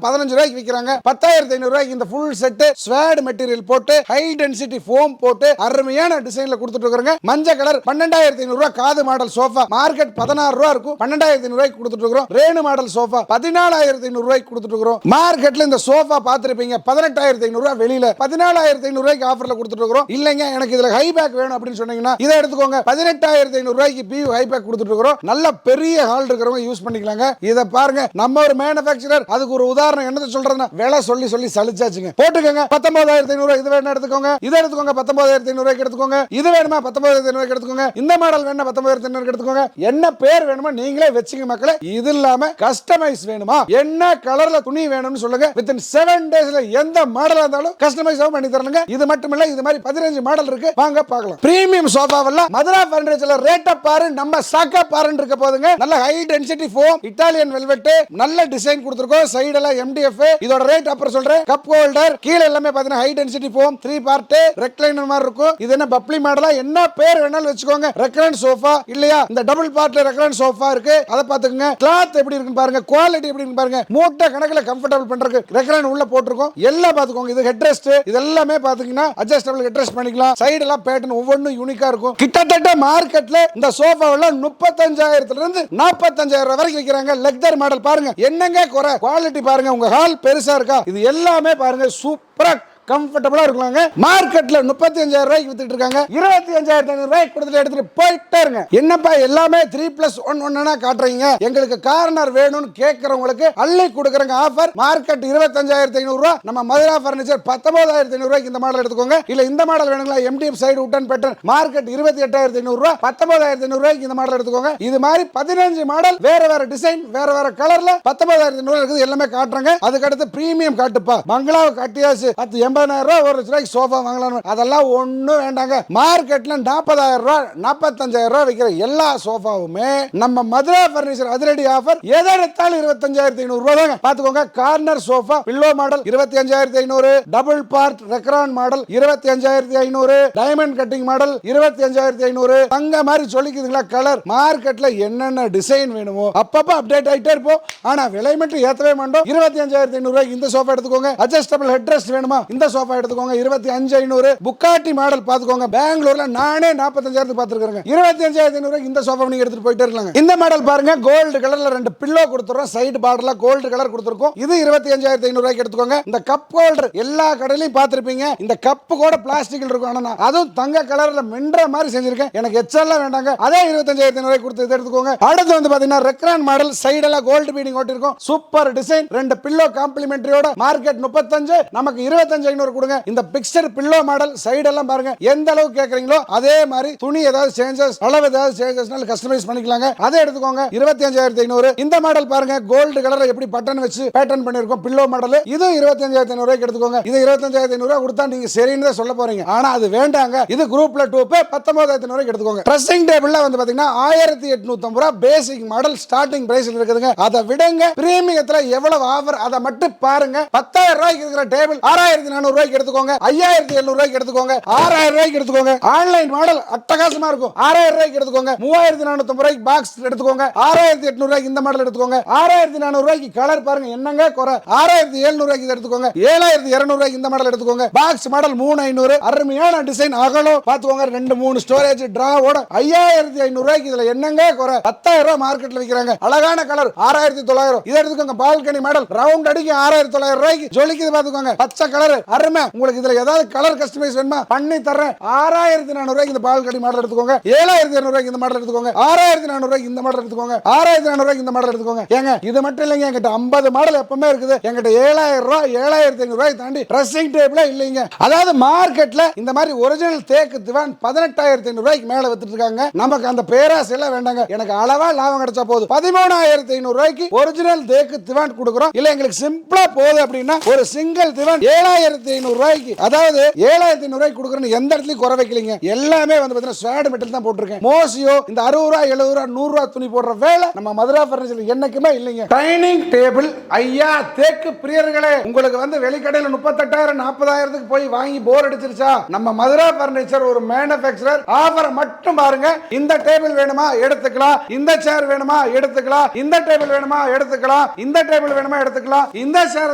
15 ரூபாய்க்கு விக்கிறாங்க. 10500 ரூபாய்க்கு இந்த ஃபுல் செட் ஸ்வாட் மெட்டீரியல் போட்டு ஹை டென்சிட்டி ஃபோம் போட்டு அருமையான டிசைன்ல கொடுத்துட்டு இருக்காங்க. மஞ்சள் கலர் 12500 ரூபாய் காது மாடல் சோஃபா மார்க்கெட் 16 ரூபாய் இருக்கும். 12500 ரூபாய்க்கு கொடுத்துட்டு இருக்கோம். ரேணு மாடல் சோஃபா 14500 ரூபாய்க்கு கொடுத்துட்டு இருக்கோம். மார்க்கெட்ல இந்த சோஃபா பாத்திருப்பீங்க 18500 ரூபாய், வெளியில 14500 ரூபாய்க்கு ஆஃபர்ல கொடுத்துட்டு இருக்கோம். இல்லங்க எனக்கு இதுல ஹை பேக் வேணும் அப்படின்னு சொன்னீங்கன்னா இதை எடுத்துக்கோங்க. 18500 ரூபாய்க்கு பியூ ஹை பேக் கொடுத்துட்டு இருக்கோம். நல்ல பெரிய ஹால் இருக்கிறவங்க யூஸ் பண்ணிக்கலாங்க. இத பாருங்க, நம்ம ஒரு மேனுஃபேக்சரர். அதுக்கு ஒரு உதாரணம் என்னது சொல்றதுன்னா விலை சொல்லி சலிச்சாச்சுங்க. போட்டுக்கங்க 19500 ரூபாய். இது வேணா எடுத்துக்கோங்க. இதை எடுத்துக்கோங்க 19500 ரூபாய்க்கு எடுத்துக்கோங்க. இது வேணுமா 19500 ரூபாய்க்கு எடுத்துக்கோங்க. இந்த மாடல் வேணா 19500 எடுத்துக்கோங்க. என்ன பேர் வேணுமா நீங்களே வெச்சுங்க மக்களே. இது இல்லாம கஸ்டமைஸ் வேணுமா, என்ன கலர்ல துணி வேணும்னு சொல்லுங்க. வித்தின் 7 டேஸ்ல எந்த மாடலா இருந்தாலும் கஸ்டமைஸ் பண்ணி தரணுங்க. இது மட்டும் இல்ல, இது மாதிரி 15 மாடல் இருக்கு. வாங்க பார்க்கலாம். பிரீமியம் சோஃபாவெல்லாம் மதுரா ஃபர்னிச்சர்ல ரேட்ட பாரு, நம்ம சாக்கா பாருன்னு இருக்க போதுங்க. நல்ல high density foam, Italian velvet, நல்ல டிசைன் கொடுத்திருக்கோம். சைடு எல்லாம் MDF. இதோட ரேட் அப்புறம் சொல்றேன். கப் ஹோல்டர் கீழ எல்லாமே பாத்தீங்கன்னா high density foam 3 part recliner மாதிரி இருக்கும். இது என்ன பப்ளி மாடலா, என்ன பேர் வேணாலும் வெச்சுக்கோங்க. ரெக்லைன் சோஃபா இல்லையா, இந்த டபுள் பார்ட்ல ரெக்லைன் சோஃபா இருக்கு. அத பாத்துக்கங்க. கிளாத் எப்படி இருக்குன்னு பாருங்க, குவாலிட்டி எப்படி இருக்குன்னு பாருங்க. மூட்டை கணக்குல கம்ஃபர்டபிள் பண்றதுக்கு ரெக்லைன் உள்ள போட்டுருக்கோம். எல்லாம் பாத்துக்கோங்க. இது ஹெட் ரெஸ்ட், இதெல்லாமே பாத்தீங்கன்னா அட்ஜஸ்டபிள் ஹெட் ரெஸ்ட் பண்ணிக்கலாம். சைடு எல்லாம் பேட்டர்ன் ஒவ்வொன்றும் யூனிக்கா இருக்கும். கிட்டத்தட்ட மார்க்கெட்ல இந்த சோஃபாவெல்லாம் 35,000 இருந்து 45,000 வரைக்கும் விற்கிறாங்க. லெக்தர் மாடல் பாருங்க, என்னங்க குறை. குவாலிட்டி பாருங்க. உங்க ஹால் பெருசா இருக்கா, இது எல்லாமே பாருங்க சூப்பரா கம்ஃபர்டபிளா இருக்கலாங்க. மார்க்கெட்ல 35,000 ரூபாய்க்கு வித்துட்டு இருக்காங்க. 25,500 ரூபாய்க்கு கொடுத்துட்டு எடுத்துட்டு போயிட்டே இருங்க. என்னப்பா எல்லாமே 3+1 காட்டுறீங்க, எங்களுக்கு கார்னர் வேணும்னு கேட்கறவங்களுக்கு அள்ளி கொடுக்குறங்க ஆஃபர். மார்க்கெட் 25,500 ரூபாய். நம்ம மதுரா ஃபர்னிச்சர் 19,500 ரூபாய்க்கு இந்த மாடல் எடுத்துக்கோங்க. இல்ல இந்த மாடல் வேணுங்களா, MDF side wooden pattern market 28,500 ரூபாய். 19,500 ரூபாய்க்கு இந்த மாடல் எடுத்துக்கோங்க. இது மாதிரி 15 மாடல் வேற வேற டிசைன் வேற வேற கலர்ல 19,500 ரூபாய் இருக்குது. எல்லாமே காட்டுறாங்க. அதுக்கு அடுத்து பிரீமியம் காட்டுப்பா. பங்களாவை கட்டியாச்சு 80,000 ரூபாய், ஒரு ரூபாய்க்கு சோஃபா வாங்கலாம். அதெல்லாம் ஒண்ணும் வேண்டாங்க. மார்க்கெட்ல 40,000 ரூபாய் 45,000 ரூபாய் விற்கிற எல்லா சோஃபாவுமே நம்ம மதுரா ஃபர்னிச்சர் அதிரடி ஆஃபர். எதை எடுத்தாலும் 25,500 ரூபாய் தாங்க. பாத்துக்கோங்க. Corner sofa pillow model 25,500, double part Recron model 25,500, diamond cutting model 25,500. தங்க மாதிரி சொல்லிக்குதுங்களா கலர். மார்க்கெட்ல என்னென்ன டிசைன் வேணுமோ அப்பப்ப அப்டேட் ஆயிட்டே இருப்போம். ஆனா விலை மட்டும் ஏத்தவே மாட்டோம். 25,500 ரூபாய்க்கு இந்த சோஃபா எடுத்துக்கோங்க. அட்ஜஸ்டபிள் ஹெட் ரெஸ்ட் வேணுமா, இந்த சோஃபா எடுத்துக்கோங்க 25,500. புக்காட்டி மாடல் பாத்துக்கோங்க, பெங்களூர்ல நானே 45,000 பாத்துருக்கேன். 25,500 இந்த சோஃபா நீங்க எடுத்துட்டு போயிட்டே இருக்கலாம். இந்த மாடல் பாருங்க, கோல்டு கலர்ல 2 பில்லோ கொடுத்துறோம், சைடு பார்டர்ல கோல்டு கலர் கொடுத்துருக்கோம். இது 25,500 எடுத்துக்கோங்க. இந்த கப் ஹோல்டர் எல்லா கடையிலயும் பாத்திருப்பீங்க, இந்த கப்பு கூட பிளாஸ்டிக்ல இருக்கும், ஆனா அதுவும் தங்க கலர்ல மென்ற மாதிரி செஞ்சிருக்கேன். எனக்கு எச்செல்லாம் வேண்டாங்க, அதே 25,500 கொடுத்து இதை எடுத்துக்கோங்க. அடுத்து வந்து பாத்தீங்கன்னா ரெக்ரான் மாடல், சைடெல்லாம் கோல்டு பீடிங் ஓட்டிருக்கும், சூப்பர் டிசைன், 2 பில்லோ காம்ப்ளிமெண்டரியோட. மார்க்கெட் 35, நமக்கு 25,500 கொடுங்க. இந்த பிக்சர் பில்லோ மாடல் சைடெல்லாம் பாருங்க, எந்த அளவுக்கு கேக்குறீங்களோ அதே மாதிரி. துணி ஏதாவது சேஞ்சஸ், அளவு ஏதாவது சேஞ்சஸ்னால கஸ்டமைஸ் பண்ணிக்கலாங்க, அதை எடுத்துக்கோங்க. 25,500. இந்த மாடல் பாருங்க, கோல்டு கலர்ல எப்படி பட்டன் வச்சு பேட்டர்ன் பண்ணிருக்கோம், பில்லோ மாடல். இது 25,500 எடுத்துக்கோங்க. இது 25,500 கொடுத்தா நீங்க சரின்னு சொல்ல போறீங்க, ஆனா அது வேண்டாங்க. இது குரூப்ல 2 19,500 எடுத்துக்கோங்க. ட்ரெஸ்ஸிங் டேபிள்ல வந்து பாத்தீங்கன்னா 1,850 ரூபாய் பேசிக் மாடல் ஸ்டார்டிங் பிரைஸ்ல இருக்குதுங்க. அதை விடுங்க, பிரீமியத்துல எவ்வளவு ஆஃபர் அதை மட்டும் பாருங்க. 10,000 ரூபாய்க்கு இருக்கிற டேபிள் 6,400 ரூபாய்க்கு எடுத்துக்கோங்க, 5,700 ரூபாய்க்கு எடுத்துக்கோங்க, 6,000 ரூபாய்க்கு எடுத்துக்கோங்க. ஆன்லைன் மாடல் அட்டகாசமா இருக்கும், 6,000 ரூபாய்க்கு எடுத்துக்கோங்க. 3,450 ரூபாய்க்கு பாக்ஸ் எடுத்துக்கோங்க. 6,800 ரூபாய்க்கு இந்த மாடல் எடுத்துக்கோங்க. 6,400 ரூபாய்க்கு கலர் பாருங்க, என்னங்க குறை. 6,700 ரூபாய்க்கு எடுத்துக்கோங்க. 7,200 ரூபாய்க்கு இந்த மாடல் எடுத்துக்கோங்க. பாக்ஸ் மாடல் 3,500, அருமையான டிசைன், அகலம் பாத்துக்கோங்க, 2-3 ஸ்டோரேஜ் டிராவோட. 5,500 ரூபாய்க்கு இதுல என்னங்க குறை. 10,000 ரூபாய் மார்க்கெட்ல விக்கிறாங்க. அழகான கலர் 6,900. இதை எடுத்துக்கோங்க. பால்கனி மாடல் ரவுண்ட் அடிக்கு 6,900 ரூபாய்க்கு ஜொலிக்குது பாத்துக்கோங்க, பச்சை கலர் அருமை. உங்களுக்கு இதுல ஏதாவது கலர் கஸ்டமைஸ் வேணுமா பண்ணி தரேன். 6,400 ரூபாய்க்கு இந்த பால்கனி மாடல் எடுத்துக்கோங்க. 7,200 ரூபாய்க்கு இந்த மாடல் எடுத்துக்கோங்க. 6,400 ரூபாய்க்கு இந்த மாடல் எடுத்துக்கோங்க. 6,400 ரூபாய்க்கு இந்த மாடல் எடுத்துக்கோங்க. ஏங்க இது மட்டும் இல்லைங்க, என்கிட்ட 50 மாடல் எப்பவுமே இருக்குது. என்கிட்ட 7,000 ரூபாய் 7,500 ரூபாய் தாண்டி ட்ரெஸ்ஸிங் டேபிளே இல்லைங்க. அதாவது மார்க்கெட்ல இந்த மாதிரி ஒரிஜினல் தேக்கு திவான் 18,500 ரூபாய்க்கு மேல வித்துட்டு இருக்காங்க. நமக்கு அந்த பேராசை எல்லாம் வேண்டாங்க, எனக்கு அளவா லாபம் கிடைச்சா போதும். 13,500 ரூபாய்க்கு ஒரிஜினல் தேக்கு திவான் கொடுக்குறோம். இல்ல எங்களுக்கு சிம்பிளா போகுது அப்படின்னா ஒரு சிங்கிள் திவான் 7,500 ரூபாய்க்கு, அதாவது 7,500 ரூபாய்க்கு கொடுக்குறேன்னு எந்த இடத்துலயும் குறை வைக்கலீங்க. எல்லாமே வந்து பாத்தீங்கன்னா ஸ்வாட் மெட்டல் தான் போட்டிருக்கேன். மோசியோ இந்த 60 ரூபாய் 70 ரூபாய் 100 ரூபாய் துணி போடுற வேலை நம்ம மதுரா பர்னிச்சர் என்னைக்குமே இல்லைங்க. டைனிங் டேபிள் ஐயா தேக்கு பிரியர்களே, உங்களுக்கு வந்து வெளிக்கடையில 38,000 40,000 போய் வாங்கி போர் அடிச்சிருச்சா? நம்ம மதுரா பர்னிச்சர் ஒரு மேனுஃபேக்சரர் ஆஃபர் மட்டும் பாருங்க. இந்த டேபிள் வேணுமா எடுத்துக்கலாம், இந்த சேர் வேணுமா எடுத்துக்கலாம், இந்த டேபிள் வேணுமா எடுத்துக்கலாம், இந்த டேபிள் வேணுமா எடுத்துக்கலாம், இந்த சேரை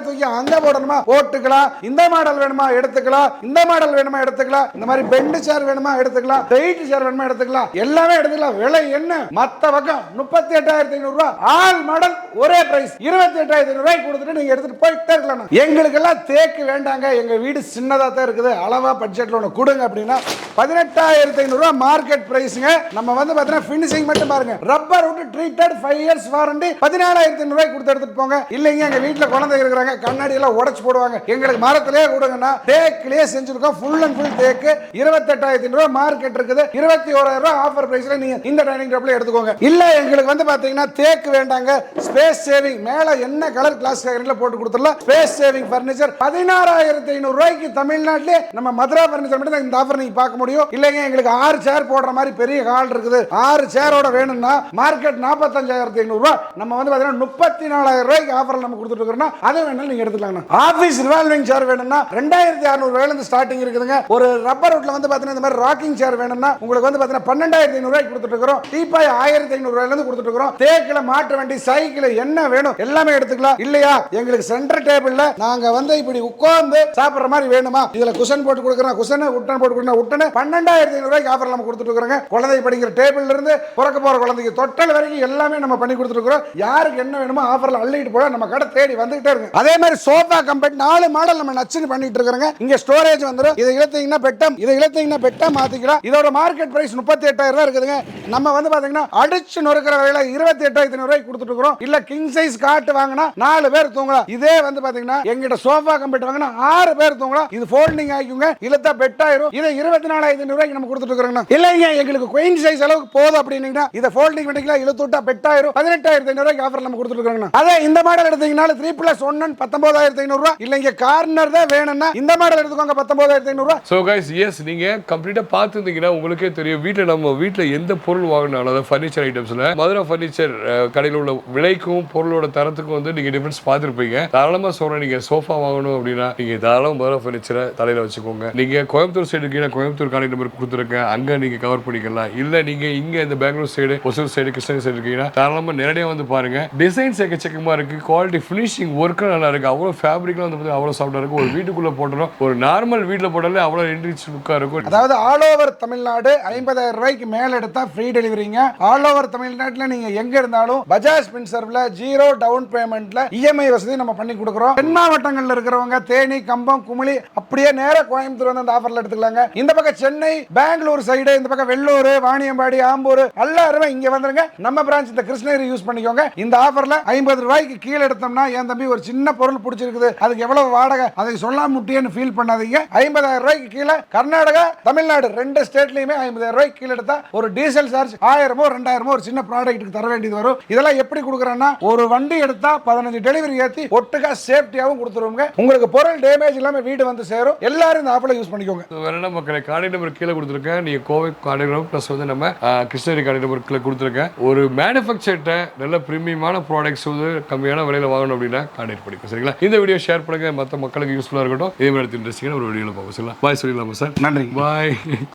தூக்கி அங்க போடணுமா போட்டுக்கலாம், இந்த மாடல் வேணுமா எடுத்துக்கலாம், இந்த மாடல் வேணுமா எடுத்துக்கலாம், இந்த மாதிரி பெண்ட் சேர் வேணுமா எடுத்துக்கலாம், வெயிட் சேர் வேணுமா எடுத்துக்கலாம், எல்லாமே எடுத்துக்கலாம். விலை என்ன மத்த பக்கம் 38,500 ரூபாய், ஆல் மாடல் ஒரே பிரைஸ் 28,500 ரூபாய் கொடுத்துட்டு நீங்க எடுத்துட்டு போயிட்டே இருக்கலாம். எங்களுக்கு எல்லாம் தேக்கு வேண்டாங்க, எங்க வீடு சின்னதா தான் இருக்குது, அளவா பட்ஜெட்ல ஒன்று கொடுங்க அப்படின்னா 18,500 ரூபாய் மார்க்கெட் பிரைஸ்ங்க. நம்ம வந்து பாத்தீங்கன்னா ஃபினிஷிங் மட்டும் பாருங்க, ரப்பர் விட்டு ட்ரீட்டட் 5 இயர்ஸ் வாரண்டி 14,500 ரூபாய் கொடுத்து எடுத்துட்டு போங்க. இல்லைங்க எங்க வீட்டுல குழந்தை இருக்கிறாங்க, கண்ணாடி எல்லாம் உடைச்சு போடுவாங்க, எங்களுக்கு மரத்திலேயே கொடுங்கன்னா தேக்கிலேயே செஞ்சிருக்கோம். ஃபுல் அண்ட் ஃபுல் தேக்கு 28,500 ரூபாய் மார்க்கெட் இருக்குது. 21,000 ரூபாய் ஆஃபர் பிரைஸ்ல நீங்க இந்த டைனிங் டேபிள் எடுத்துக்கோங்க. இல்ல எங்களுக்கு வந்து பாத்தீங்கன்னா தேக்கு வேண்டாங்க, ஸ்பேஸ் சேவிங் மேல என்ன கலர் கிளாஸ் கேரியர்ல போட்டு கொடுத்துடலாம். ஸ்பேஸ் சேவிங் பர்னிச்சர் 16,500 ரூபாய்க்கு தமிழ்நாட்டிலே நம்ம மதுரா பர்னிச்சர் மட்டும் இந்த ஆஃபர் நீங்க பார்க்க முடியும். இல்லைங்க எங்களுக்கு 6 சேர் போடுற மாதிரி பெரிய ஹால் இருக்குது, 6 சேரோட வேணும்னா மார்க்கெட் 45,500 ரூபாய், நம்ம வந்து பாத்தீங்கன்னா 34,000 ரூபாய்க்கு ஆஃபர் நம்ம கொடுத்துட்டு இருக்கோம்னா அது வேணாலும் நீங்க எடுத்துக்கலாம். ஆபீஸ் ரிவால்விங் சேர் வேணும்னா 2,600 ரூபாயில இருந்து ஸ்டார்டிங் இருக்குதுங்க. ஒரு ரப்பர் வுட்ல வந்து பாத்தீங்கன்னா இந்த மாதிரி ராக்கிங் சேர் வேணும்னா உங்களுக்கு வந்து பாத்தீங்கன்னா 12,500 ரூபாய்க்கு கொடுத்துட்டு இருக்கோம். டீபாய் 1,500 ரூபாயில இருந்து கொடுத்துட்டு இருக்கோம். தேக்கில மாற்ற வண்டி சைக்கிள் என்ன வேணும் எல்லாமே எடுத்துக்கலாம். இல்லையா எங்களுக்கு சென்டர் டேபிள்ல நாங்க வந்து இப்படி உட்கார்ந்து சாப்பிடுற மாதிரி வேணுமா, இதுல குஷன் போட்டு கொடுக்குறோம், குஷன் உட்டன் போட்டு கொடுக்குறோம், உடனே 12,500 ரூபாய்க்கு ஆஃபர் நம்ம கொடுத்துட்டு இருக்கோங்க. குழந்தை படிக்கிற டேபிள்ல இருந்து பிறக்க போற குழந்தைக்கு தொட்டல் வரைக்கும் எல்லாமே நம்ம பண்ணி கொடுத்துட்டு இருக்கோம். யாருக்கு என்ன வேணுமோ ஆஃபர்ல அள்ளிட்டு போல நம்ம கடை தேடி வந்துகிட்டே இருக்கு. அதே மாதிரி சோஃபா கம்பெனி 4 மாடல் நம்ம நச்சுன்னு பண்ணிட்டு இருக்கோங்க. இங்க ஸ்டோரேஜ் வந்துரும், இதை இழுத்தீங்கன்னா பெட்டம், இதை இழுத்தீங்கன்னா பெட்டம் மாத்திக்கலாம். இதோட மார்க்கெட் பிரைஸ் 38,000 ரூபாய் இருக்குதுங்க. நம்ம வந்து பாத்தீங்கன்னா அடிச்சு நொறுக்கிற வேலை 28,500 ரூபாய்க்கு கொடுத்துட்டு இருக்கோம். இல்ல கிங் சைஸ் காட் வாங்கினா 4 பேர் தூங்கலாம். இதே வந்து பாத்தீங்கன்னா எங்கிட்ட சோஃபா கம்பெனி வாங்கினா 6 பேர் தூங்கலாம். இது ஃபோல்டிங் ஆகிக்குங்க, இழுத்தா பெட் ஆயிரும். இதை 24,500 ரூபாய்க்கு நம்ம கொடுத்துட்டு இருக்கோம். இல்லைங்க எங்களுக்கு குயின் சைஸ் அளவுக்கு போதும் அப்படின்னீங்கன்னா இதை ஃபோல்டிங் பண்ணிக்கலாம், இழுத்து விட்டா பெட் ஆயிரும். 18,500 ரூபாய்க்கு ஆஃபர் நம்ம கொடுத்துட்டு இருக்கோம். அதே இந்த மாடல் எடுத்தீங்கன்னா 3+1 19,500 ரூபாய். இல்லைங்க கார்னர் தான் வேணும்னா இந்த மாடல் எடுத்துக்கோங்க 19,500 ரூபாய். சோ गाइस எஸ் நீங்க கம்ப்ளீட்டா பார்த்துட்டீங்கன்னா உங்களுக்கே தெரியும் நம்ம வீட்ல எந்த பொருள் வாங்கினாலும் அதாவது ஃபர்னிச்சர் ஐட்டம்ஸ்ல மதுரா ஃபர்னிச்சர் கடையில் உள்ள விலைக்கும் பொருளோட தரத்துக்கும் வந்து நீங்க டிஃபரன்ஸ் பார்த்துருப்பீங்க. தாராளமா சொல்றேன், நீங்க சோஃபா வாங்கணும் அப்படின்னா நீங்க தாராளமா மதுரா ஃபர்னிச்சரை தலையில வச்சுக்கோங்க. நீங்க கோயம்புத்தூர் சைடு இருக்கீங்கன்னா கோயம்புத்தூர் கான்டாக்ட் நம்பர் கொடுத்துருக்கேன், அங்க நீங்க கவர் பண்ணிக்கலாம். இல்ல நீங்க இங்க இந்த Bangalore side, Hosur side, Krishnagiri side இருக்கீங்கன்னா தாராளமா நேரடியா வந்து பாருங்க. டிசைன்ஸ் எக்கச்சக்கமா இருக்கு, குவாலிட்டி ஃபினிஷிங் ஒர்க் நல்லா இருக்கு. அவ்வளவு ஃபேப்ரிக்லாம் வந்து அவ்வளவு சாஃப்டா இருக்கு. ஒரு வீட்டுக்குள்ள போட்டோம், ஒரு நார்மல் வீட்டுல போட்டாலே அவ்வளவு என்ரிச் லுக்கா இருக்கும். அதாவது ஆல் ஓவர் தமிழ்நாடு 50,000 ரூபாய்க்கு மேல எடுத்தா ஃப்ரீ டெலிவரிங்க. ஆல் ஓவர் தமிழ்நாட்டுல நீங்க எங்க இருந்தாலும் பஜாஜ் பின்சர்வ்ல 0 டவுன் பேமெண்ட்ல இஎம்ஐ வசதி நம்ம பண்ணி கொடுக்குறோம். தென் மாவட்டங்கள்ல இருக்கிறவங்க தேனி, கம்பம், குமுளி அப்படியே நேர கோயம்புத்தூர் வந்து அந்த ஆஃபர்ல எடுத்துக்கலாங்க. இந்த பக்கம் சென்னை, பெங்களூர் சைடு, இந்த பக்கம் வெள்ளூர், வாணியம்பாடி, ஆம்பூர் எல்லாருமே இங்க வந்துருங்க. நம்ம பிரான்ச் இந்த கிருஷ்ணகிரி யூஸ் பண்ணிக்கோங்க. இந்த ஆஃபர்ல 50 ரூபாய்க்கு கீழே எடுத்தோம்னா என் தம்பி ஒரு சின்ன பொருள் பிடிச்சிருக்குது, அதுக்கு எவ்வளவு வாடகை, அதை சொல்லாம முட்டியன்னு ஃபீல் பண்ணாதீங்க. 50,000 ரூபாய்க்கு கீழே கர்நாடகா, தமிழ்நாடு 2 ஸ்டேட்லயுமே 50,000 ரூபாய்க்கு கீழே எடுத்தா ஒரு டீசல் சார்ஜ் 1000 2000 ஒரு சின்ன ப்ராடக்ட்டுக்கு தர வேண்டியது வரும். இதெல்லாம் எப்படி கொடுக்குறேன்னா ஒரு வண்டி எடுத்தா 15 டெலிவரி ஏத்தி ஒட்டுக்கா சேஃப்டியாவும் கொடுத்துருவோங்க. உங்களுக்கு பொருள் டேமேஜ் இல்லாம வீடு வந்து சேரும். எல்லாரும் இந்த ஆஃபர்ல யூஸ் பண்ணிக்கோங்க. வேற என்ன மக்களே, கான்டாக்ட் நம்பர் கீழே கொடுத்துருக்கேன். நீங்க கோவை கான்டாக்ட் நம்பர் பிளஸ் வந்து நம்ம கிருஷ்ணகிரி கான்டாக்ட் நம்பர் கீழே கொடுத்துருக்கேன். ஒரு மேனுஃபேக்சர்ட்ட நல்ல பிரீமியமான ப்ராடக்ட்ஸ் வந்து கம்மியான விலையில வாங்கணும் அப்படின்னா கான்டாக்ட் பண்ணிக்கோ. சரிங்களா? இந்த வீடியோ ஷேர் பண்ணுங்க, மற்ற மக்களுக்கு யூஸ்ஃபுல்லா இருக்கட்டும். இதே மாதிரி இன்ட்ரெஸ்டிங்கான ஒரு வீடியோல பார்ப்போம். பாய் சொல்லிடலாமா சார்? நன்றி. பாய்.